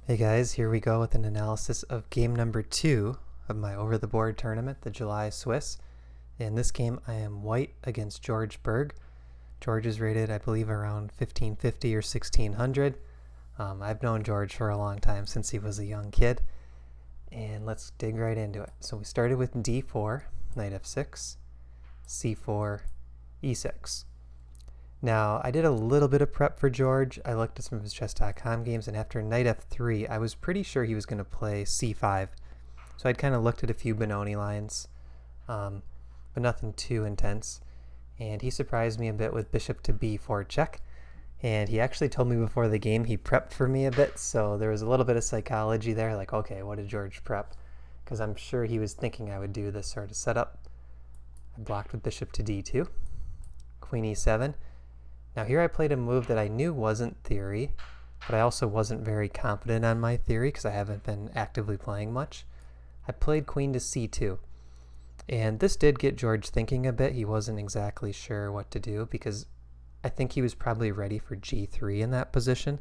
Hey guys, here we go with an analysis of game number 2 of my over-the-board tournament, the July Swiss. In this game, I am white against George Berg. George is rated, I believe, around 1550 or 1600. I've known George for a long time, since he was a young kid. And let's dig right into it. So we started with d4, knight f6, c4, e6. Now, I did a little bit of prep for George. I looked at some of his chess.com games, and after knight f3, I was pretty sure he was going to play c5. So I'd kind of looked at a few Benoni lines, but nothing too intense. And he surprised me a bit with bishop to b4 check. And he actually told me before the game he prepped for me a bit, so there was a little bit of psychology there, like, okay, what did George prep? Because I'm sure he was thinking I would do this sort of setup. I blocked with bishop to d2, queen e7. Now here I played a move that I knew wasn't theory, but I also wasn't very confident on my theory because I haven't been actively playing much. I played queen to c2. And this did get George thinking a bit. He wasn't exactly sure what to do because I think he was probably ready for g3 in that position,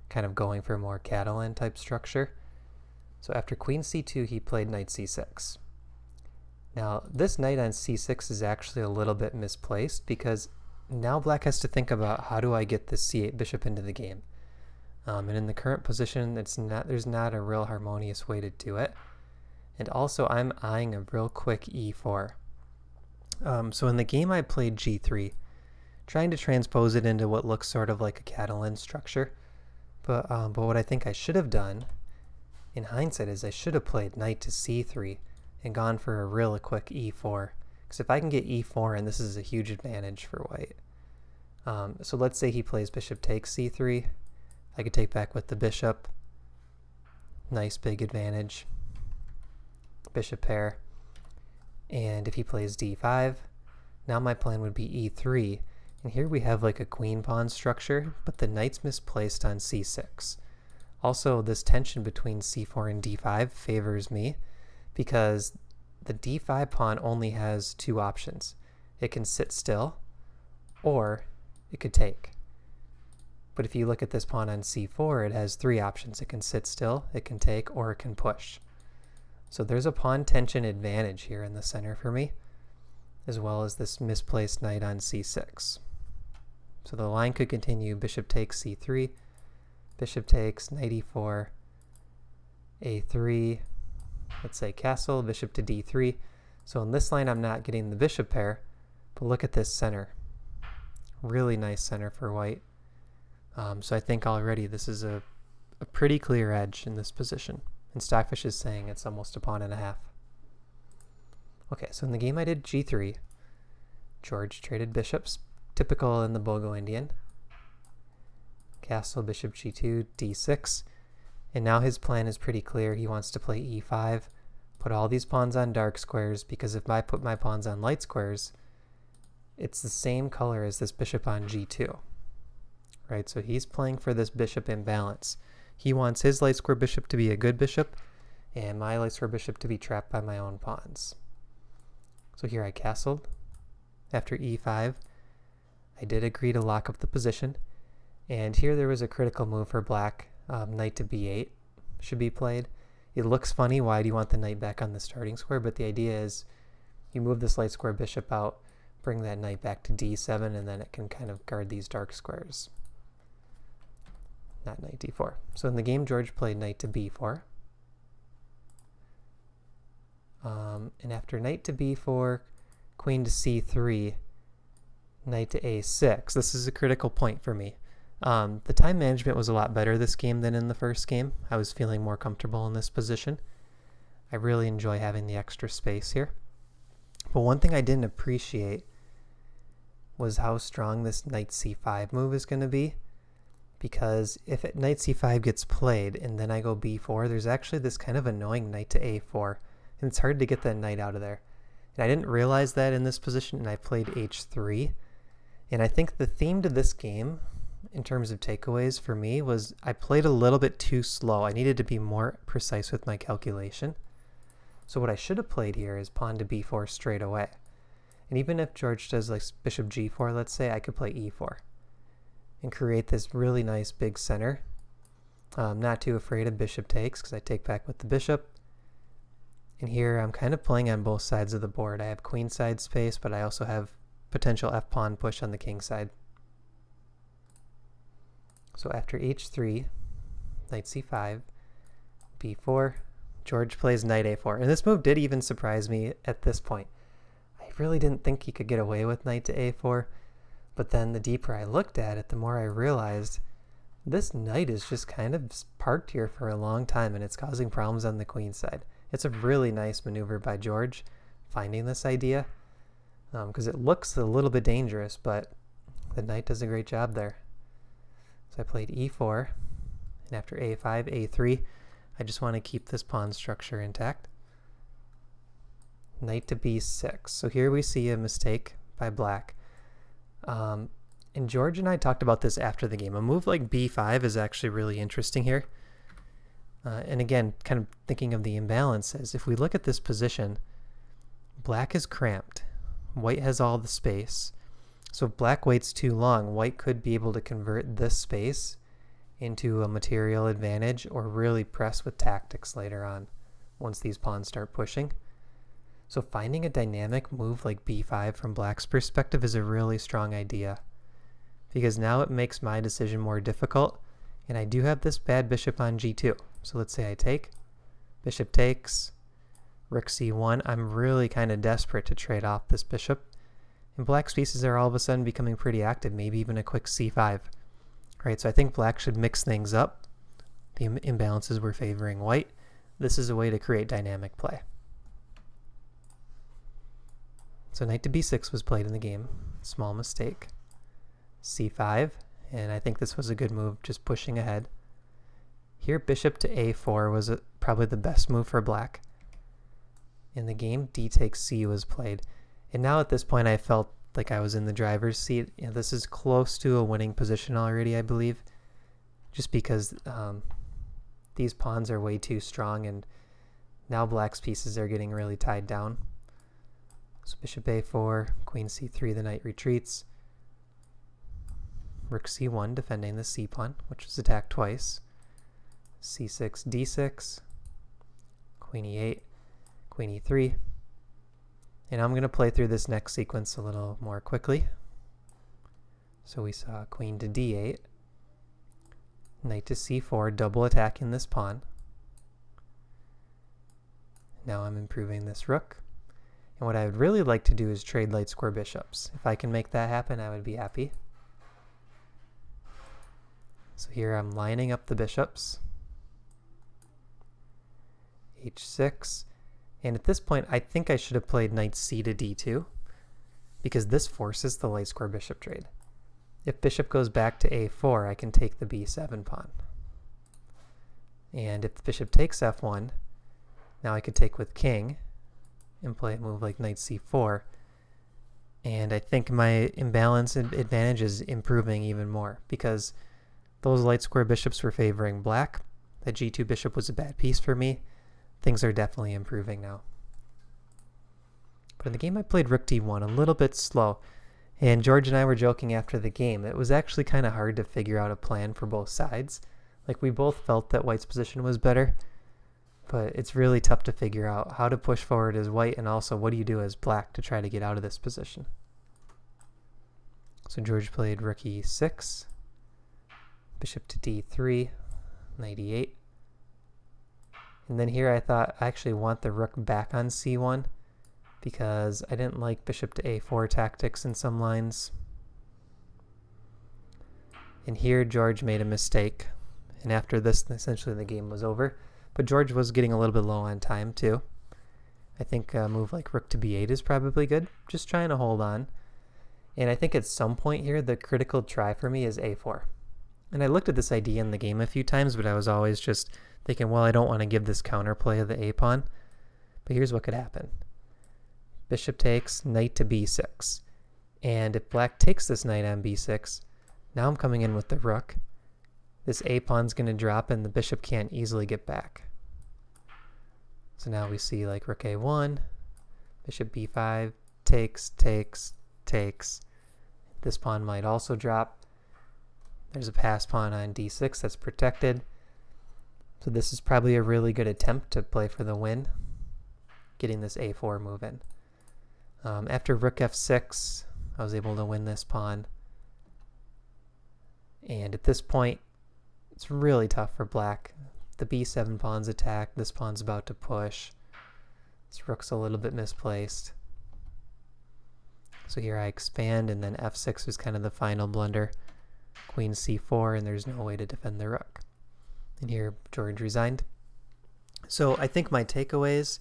kind of going for a more Catalan type structure. So after queen c2, he played knight c6. Now this knight on c6 is actually a little bit misplaced because now black has to think about how do I get this c8 bishop into the game. And in the current position, there's not a real harmonious way to do it. And also I'm eyeing a real quick e4. So in the game I played g3, trying to transpose it into what looks sort of like a Catalan structure. But what I think I should have done, in hindsight, is I should have played knight to c3 and gone for a real quick e4. Because if I can get e4, and this is a huge advantage for white. So let's say he plays bishop takes c3. I could take back with the bishop. Nice big advantage. Bishop pair. And if he plays d5, now my plan would be e3. And here we have like a queen pawn structure, but the knight's misplaced on c6. Also, this tension between c4 and d5 favors me because the d5 pawn only has two options. It can sit still, or it could take. But if you look at this pawn on c4, it has three options. It can sit still, it can take, or it can push. So there's a pawn tension advantage here in the center for me, as well as this misplaced knight on c6. So the line could continue bishop takes c3, bishop takes, knight e4, a3, let's say castle, bishop to d3. So in this line I'm not getting the bishop pair, but look at this center. Really nice center for white. So I think already this is a pretty clear edge in this position. And Stockfish is saying it's almost a pawn and a half. Okay, so in the game I did g3. George traded bishops, typical in the Bogo-Indian. Castle, bishop g2, d6. And now his plan is pretty clear. He wants to play e5, put all these pawns on dark squares, because if I put my pawns on light squares, it's the same color as this bishop on g2. Right, so he's playing for this bishop imbalance. He wants his light square bishop to be a good bishop, and my light square bishop to be trapped by my own pawns. So here I castled. After e5, I did agree to lock up the position, and here there was a critical move for black. Knight to b8 should be played. It looks funny, why do you want the knight back on the starting square? But the idea is you move this light square bishop out, bring that knight back to d7, and then it can kind of guard these dark squares. Not knight d4. So in the game, George played knight to b4. And after knight to b4, queen to c3, knight to a6. This is a critical point for me. The time management was a lot better this game than in the first game. I was feeling more comfortable in this position. I really enjoy having the extra space here. But one thing I didn't appreciate was how strong this knight c5 move is going to be. Because if knight c5 gets played and then I go b4, there's actually this kind of annoying knight to a4. And it's hard to get that knight out of there. And I didn't realize that in this position, and I played h3. And I think the theme to this game, in terms of takeaways for me, was I played a little bit too slow. I needed to be more precise with my calculation. So what I should have played here is pawn to b4 straight away. And even if George does like bishop g4, let's say, I could play e4 and create this really nice big center. I'm not too afraid of bishop takes because I take back with the bishop. And here I'm kind of playing on both sides of the board. I have queen side space, but I also have potential f-pawn push on the king side. So after h3, knight c5, b4, George plays knight a4. And this move did even surprise me at this point. I really didn't think he could get away with knight to a4, but then the deeper I looked at it, the more I realized this knight is just kind of parked here for a long time and it's causing problems on the queen side. It's a really nice maneuver by George, finding this idea, because it looks a little bit dangerous, but the knight does a great job there. So I played e4, and after a5, a3, I just want to keep this pawn structure intact. Knight to b6. So here we see a mistake by black. And George and I talked about this after the game. A move like b5 is actually really interesting here. And again, kind of thinking of the imbalances, if we look at this position, black is cramped. White has all the space. So if black waits too long, white could be able to convert this space into a material advantage or really press with tactics later on once these pawns start pushing. So finding a dynamic move like b5 from black's perspective is a really strong idea, because now it makes my decision more difficult, and I do have this bad bishop on g2. So let's say I take, bishop takes, rook c1. I'm really kind of desperate to trade off this bishop, and black's pieces are all of a sudden becoming pretty active, maybe even a quick c5. Right, so I think black should mix things up. The imbalances were favoring white. This is a way to create dynamic play. So knight to b6 was played in the game. Small mistake. c5, and I think this was a good move, just pushing ahead. Here bishop to a4 was probably the best move for black. In the game, d takes c was played. And now at this point I felt like I was in the driver's seat. You know, this is close to a winning position already, I believe, just because these pawns are way too strong, and now black's pieces are getting really tied down. So bishop a4, queen c3, the knight retreats. Rook c1, defending the c pawn, which was attacked twice. c6, d6, queen e8, queen e3. And I'm going to play through this next sequence a little more quickly. So we saw queen to d8, knight to c4, double attacking this pawn. Now I'm improving this rook. And what I would really like to do is trade light square bishops. If I can make that happen, I would be happy. So here I'm lining up the bishops. h6. And at this point, I think I should have played knight c to d2, because this forces the light square bishop trade. If bishop goes back to a4, I can take the b7 pawn. And if the bishop takes f1, now I could take with king and play a move like knight c4. And I think my imbalance advantage is improving even more, because those light square bishops were favoring black. The g2 bishop was a bad piece for me. Things are definitely improving now. But in the game I played rook d1, a little bit slow. And George and I were joking after the game. It was actually kind of hard to figure out a plan for both sides. Like, we both felt that white's position was better, but it's really tough to figure out how to push forward as white, and also what do you do as black to try to get out of this position. So George played rook e6, bishop to d3, knight e8. And then here I thought I actually want the rook back on c1, because I didn't like bishop to a4 tactics in some lines. And here George made a mistake, and after this essentially the game was over. But George was getting a little bit low on time too. I think a move like rook to b8 is probably good, just trying to hold on. And I think at some point here the critical try for me is a4. And I looked at this idea in the game a few times, but I was always just thinking, well, I don't want to give this counterplay of the a pawn. But here's what could happen. Bishop takes, knight to b6. And if black takes this knight on b6, now I'm coming in with the rook. This a pawn's going to drop and the bishop can't easily get back. So now we see like rook a1, bishop b5, takes, takes, takes. This pawn might also drop. There's a pass pawn on d6 that's protected. So this is probably a really good attempt to play for the win, getting this a4 move in. After rook f6, I was able to win this pawn. And at this point, it's really tough for black. The b7 pawn's attacked, this pawn's about to push. This rook's a little bit misplaced. So here I expand, and then f6 was kind of the final blunder. Queen c4, and there's no way to defend the rook. And here George resigned. So I think my takeaways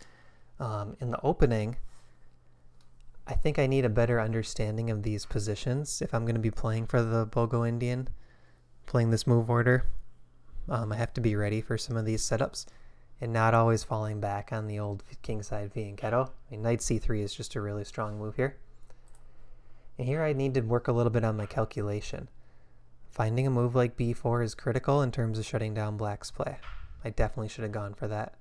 in the opening, I think I need a better understanding of these positions if I'm going to be playing for the Bogo-Indian, playing this move order. I have to be ready for some of these setups and not always falling back on the old kingside fianchetto. I mean, knight c3 is just a really strong move here. And here I need to work a little bit on my calculation. Finding a move like b4 is critical in terms of shutting down black's play. I definitely should have gone for that.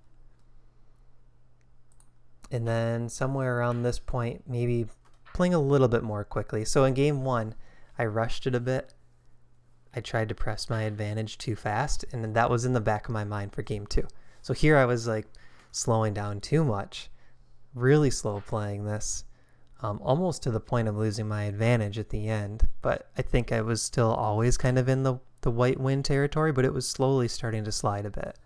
And then somewhere around this point, maybe playing a little bit more quickly. So in game 1, I rushed it a bit. I tried to press my advantage too fast, and that was in the back of my mind for game 2. So here I was like slowing down too much, really slow playing this, almost to the point of losing my advantage at the end. But I think I was still always kind of in the white win territory, but it was slowly starting to slide a bit.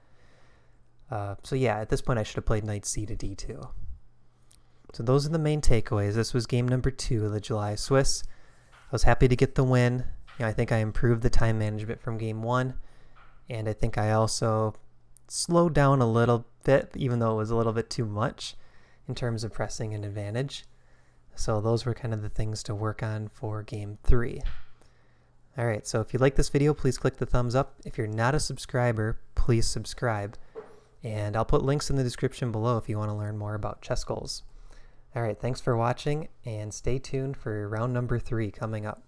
So yeah, at this point I should have played knight c to d2. So those are the main takeaways. This was game number 2 of the July Swiss. I was happy to get the win. I think I improved the time management from game 1, and I think I also slowed down a little bit, even though it was a little bit too much in terms of pressing an advantage. So those were kind of the things to work on for game 3. All right, so if you like this video, please click the thumbs up. If you're not a subscriber, please subscribe. And I'll put links in the description below if you want to learn more about ChessGoals. All right, thanks for watching, and stay tuned for round number 3 coming up.